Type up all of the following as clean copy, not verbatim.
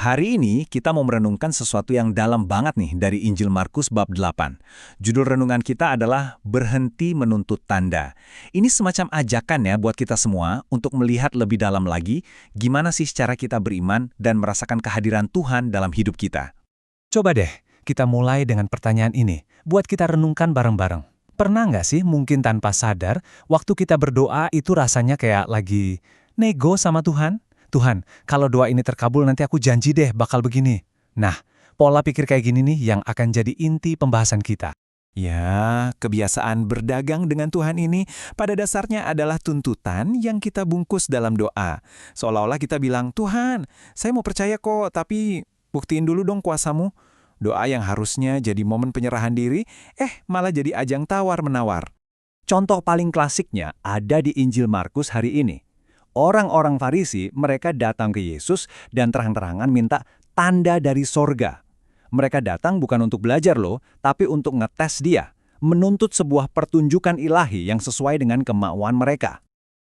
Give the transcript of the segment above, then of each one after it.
Hari ini kita mau merenungkan sesuatu yang dalam banget nih dari Injil Markus bab 8. Judul renungan kita adalah Berhenti Menuntut Tanda. Ini semacam ajakan ya buat kita semua untuk melihat lebih dalam lagi gimana sih cara kita beriman dan merasakan kehadiran Tuhan dalam hidup kita. Coba deh, kita mulai dengan pertanyaan ini, buat kita renungkan bareng-bareng. Pernah nggak sih mungkin tanpa sadar, waktu kita berdoa itu rasanya kayak lagi nego sama Tuhan? Tuhan, kalau doa ini terkabul nanti aku janji deh bakal begini. Nah, pola pikir kayak gini nih yang akan jadi inti pembahasan kita. Ya, kebiasaan berdagang dengan Tuhan ini pada dasarnya adalah tuntutan yang kita bungkus dalam doa. Seolah-olah kita bilang, Tuhan, saya mau percaya kok, tapi buktiin dulu dong kuasamu. Doa yang harusnya jadi momen penyerahan diri, malah jadi ajang tawar-menawar. Contoh paling klasiknya ada di Injil Markus hari ini. Orang-orang Farisi, mereka datang ke Yesus dan terang-terangan minta tanda dari sorga. Mereka datang bukan untuk belajar loh, tapi untuk ngetes dia, menuntut sebuah pertunjukan ilahi yang sesuai dengan kemauan mereka.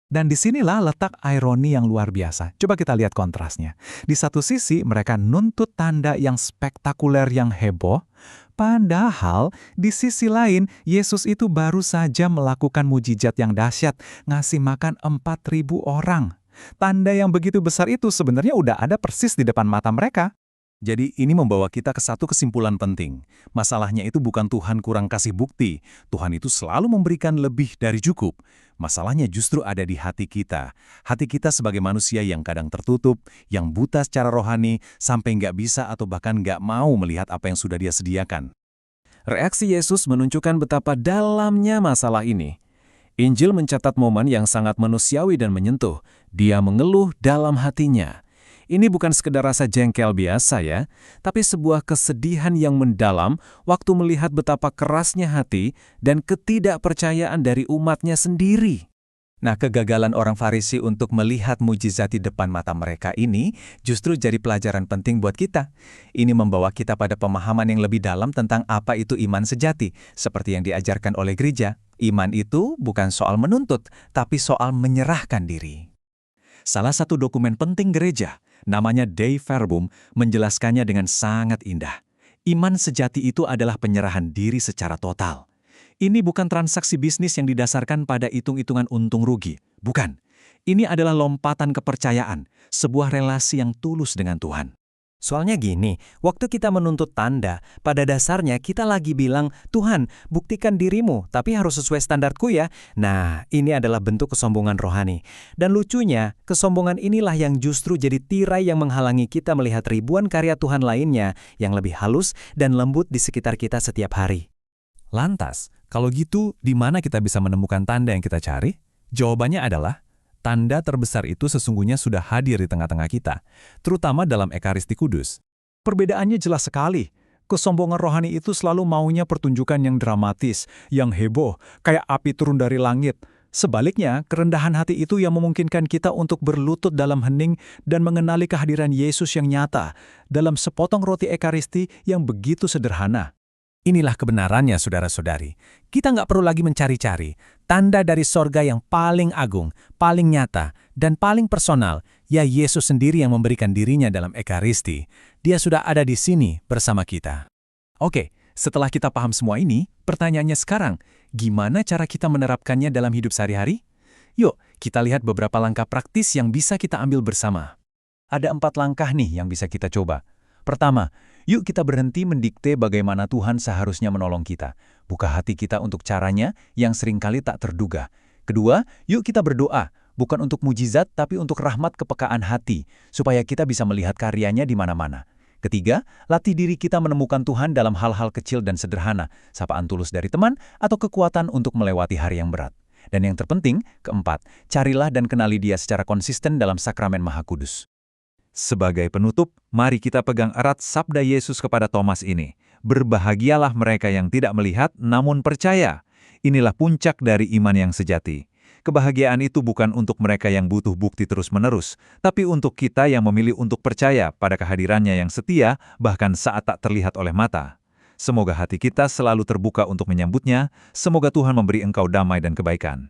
Dan disinilah letak ironi yang luar biasa. Coba kita lihat kontrasnya. Di satu sisi mereka nuntut tanda yang spektakuler yang heboh, padahal di sisi lain Yesus itu baru saja melakukan mujizat yang dahsyat, ngasih makan 4.000 orang. Tanda yang begitu besar itu sebenarnya udah ada persis di depan mata mereka. Jadi ini membawa kita ke satu kesimpulan penting. Masalahnya itu bukan Tuhan kurang kasih bukti. Tuhan itu selalu memberikan lebih dari cukup. Masalahnya justru ada di hati kita. Hati kita sebagai manusia yang kadang tertutup, yang buta secara rohani, sampai nggak bisa atau bahkan nggak mau melihat apa yang sudah Dia sediakan. Reaksi Yesus menunjukkan betapa dalamnya masalah ini. Injil mencatat momen yang sangat manusiawi dan menyentuh. Dia mengeluh dalam hatinya. Ini bukan sekedar rasa jengkel biasa ya, tapi sebuah kesedihan yang mendalam waktu melihat betapa kerasnya hati dan ketidakpercayaan dari umatnya sendiri. Nah, kegagalan orang Farisi untuk melihat mujizat di depan mata mereka ini justru jadi pelajaran penting buat kita. Ini membawa kita pada pemahaman yang lebih dalam tentang apa itu iman sejati, seperti yang diajarkan oleh gereja. Iman itu bukan soal menuntut, tapi soal menyerahkan diri. Salah satu dokumen penting gereja, namanya Dei Verbum, menjelaskannya dengan sangat indah. Iman sejati itu adalah penyerahan diri secara total. Ini bukan transaksi bisnis yang didasarkan pada hitung-hitungan untung rugi. Bukan. Ini adalah lompatan kepercayaan, sebuah relasi yang tulus dengan Tuhan. Soalnya gini, waktu kita menuntut tanda, pada dasarnya kita lagi bilang, Tuhan, buktikan dirimu, tapi harus sesuai standarku ya. Nah, ini adalah bentuk kesombongan rohani. Dan lucunya, kesombongan inilah yang justru jadi tirai yang menghalangi kita melihat ribuan karya Tuhan lainnya yang lebih halus dan lembut di sekitar kita setiap hari. Lantas, kalau gitu di mana kita bisa menemukan tanda yang kita cari? Jawabannya adalah, tanda terbesar itu sesungguhnya sudah hadir di tengah-tengah kita, terutama dalam Ekaristi Kudus. Perbedaannya jelas sekali. Kesombongan rohani itu selalu maunya pertunjukan yang dramatis, yang heboh, kayak api turun dari langit. Sebaliknya, kerendahan hati itu yang memungkinkan kita untuk berlutut dalam hening dan mengenali kehadiran Yesus yang nyata dalam sepotong roti Ekaristi yang begitu sederhana. Inilah kebenarannya, saudara-saudari. Kita nggak perlu lagi mencari-cari. Tanda dari sorga yang paling agung, paling nyata, dan paling personal, ya Yesus sendiri yang memberikan dirinya dalam Ekaristi. Dia sudah ada di sini bersama kita. Oke, setelah kita paham semua ini, pertanyaannya sekarang, gimana cara kita menerapkannya dalam hidup sehari-hari? Yuk, kita lihat beberapa langkah praktis yang bisa kita ambil bersama. Ada 4 langkah nih yang bisa kita coba. Pertama, yuk kita berhenti mendikte bagaimana Tuhan seharusnya menolong kita. Buka hati kita untuk caranya yang seringkali tak terduga. Kedua, yuk kita berdoa, bukan untuk mujizat tapi untuk rahmat kepekaan hati, supaya kita bisa melihat karyanya di mana-mana. Ketiga, latih diri kita menemukan Tuhan dalam hal-hal kecil dan sederhana, sapaan tulus dari teman atau kekuatan untuk melewati hari yang berat. Dan yang terpenting, keempat, carilah dan kenali Dia secara konsisten dalam sakramen Maha Kudus. Sebagai penutup, mari kita pegang erat sabda Yesus kepada Thomas ini. Berbahagialah mereka yang tidak melihat namun percaya. Inilah puncak dari iman yang sejati. Kebahagiaan itu bukan untuk mereka yang butuh bukti terus-menerus, tapi untuk kita yang memilih untuk percaya pada kehadirannya yang setia, bahkan saat tak terlihat oleh mata. Semoga hati kita selalu terbuka untuk menyambutnya. Semoga Tuhan memberi engkau damai dan kebaikan.